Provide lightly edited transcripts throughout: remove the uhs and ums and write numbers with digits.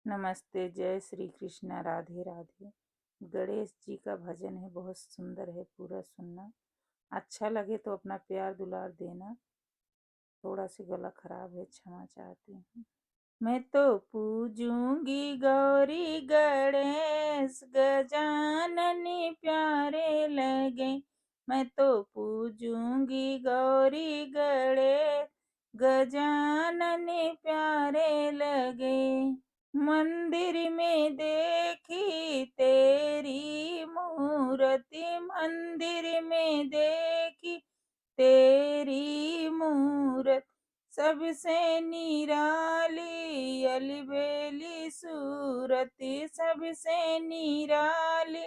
नमस्ते, जय श्री कृष्णा, राधे राधे। गणेश जी का भजन है, बहुत सुंदर है, पूरा सुनना। अच्छा लगे तो अपना प्यार दुलार देना। थोड़ा सी गला खराब है, क्षमा चाहती हूँ। मैं तो पूजूंगी गौरी गणेश, गजाननी प्यारे लगे। मैं तो पूजूंगी गौरी गणेश, गजाननी प्यारे लगे। मंदिर में देखी तेरी मूर्ति, मंदिर में देखी तेरी मूरत, सबसे निराली अलबेली सूरत, सबसे निराली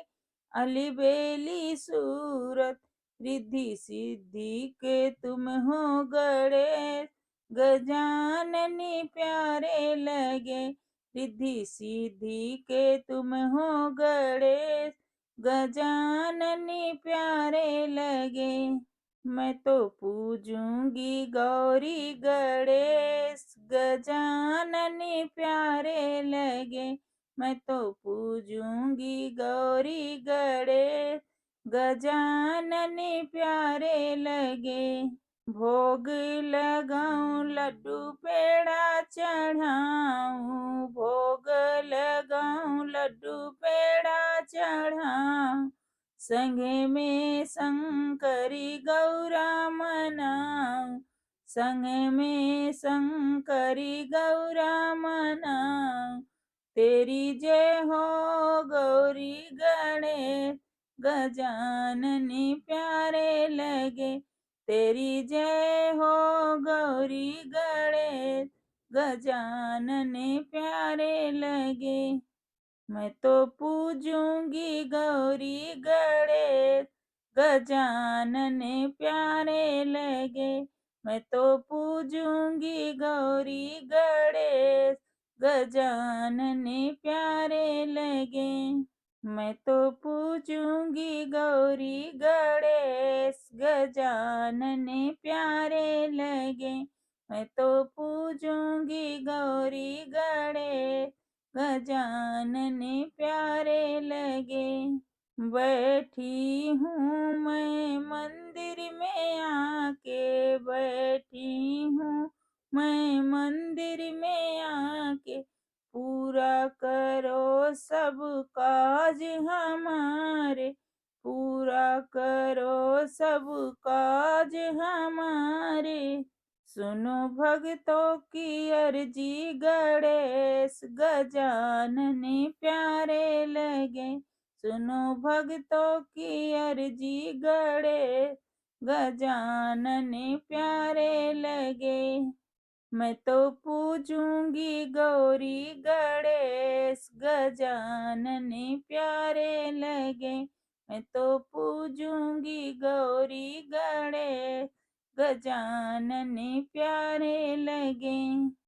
अलबेली सूरत। रिद्धि सिद्धि के तुम हो गणेश, गजाननी प्यारे लगे। रिद्धि सिद्धि के तुम हो गणेश, गजाननी प्यारे लगे। मैं तो पूजूंगी गौरी गणेश, गजाननी प्यारे लगे। मैं तो पूजूंगी गौरी गणेश, गजाननी प्यारे लगे। भोग लगाऊं लड्डू पेड़ा चढ़ाऊं, भोग लगाऊं लड्डू पेड़ा चढ़ाऊं। संगे में शंकरी गौरा मनाऊं, संगे में शंकरी गौरा मनाऊं। तेरी जय हो गौरी गणेश, गजाननी प्यारे लगे। तेरी जय हो गौरी गणेश, गजाननी प्यारे लगे। मैं तो पूजूंगी गौरी गणेश, गजानने प्यारे लगे। मैं तो पूजूंगी गौरी गणेश, गजानने प्यारे लगे। मैं तो पूजूंगी गौरी गणेश, गजानने प्यारे लगे। मैं तो पूजूंगी गौरी गणेश, गजानने प्यारे लगे। बैठी हूँ मैं मंदिर में आके, बैठी हूँ मैं मंदिर में आके। पूरा करो सब काज हमारे, पूरा करो सब काज हमारे। सुनो भक्तों की अर्जी गणेश, गजानने प्यारे लगे। सुनो भक्तों की अर्जी गणेश, गजानने प्यारे लगे। मैं तो पूजूंगी गौरी गणेश, गजानने प्यारे लगे। मैं तो पूजूंगी गौरी गणेश, गजानने प्यारे लगे।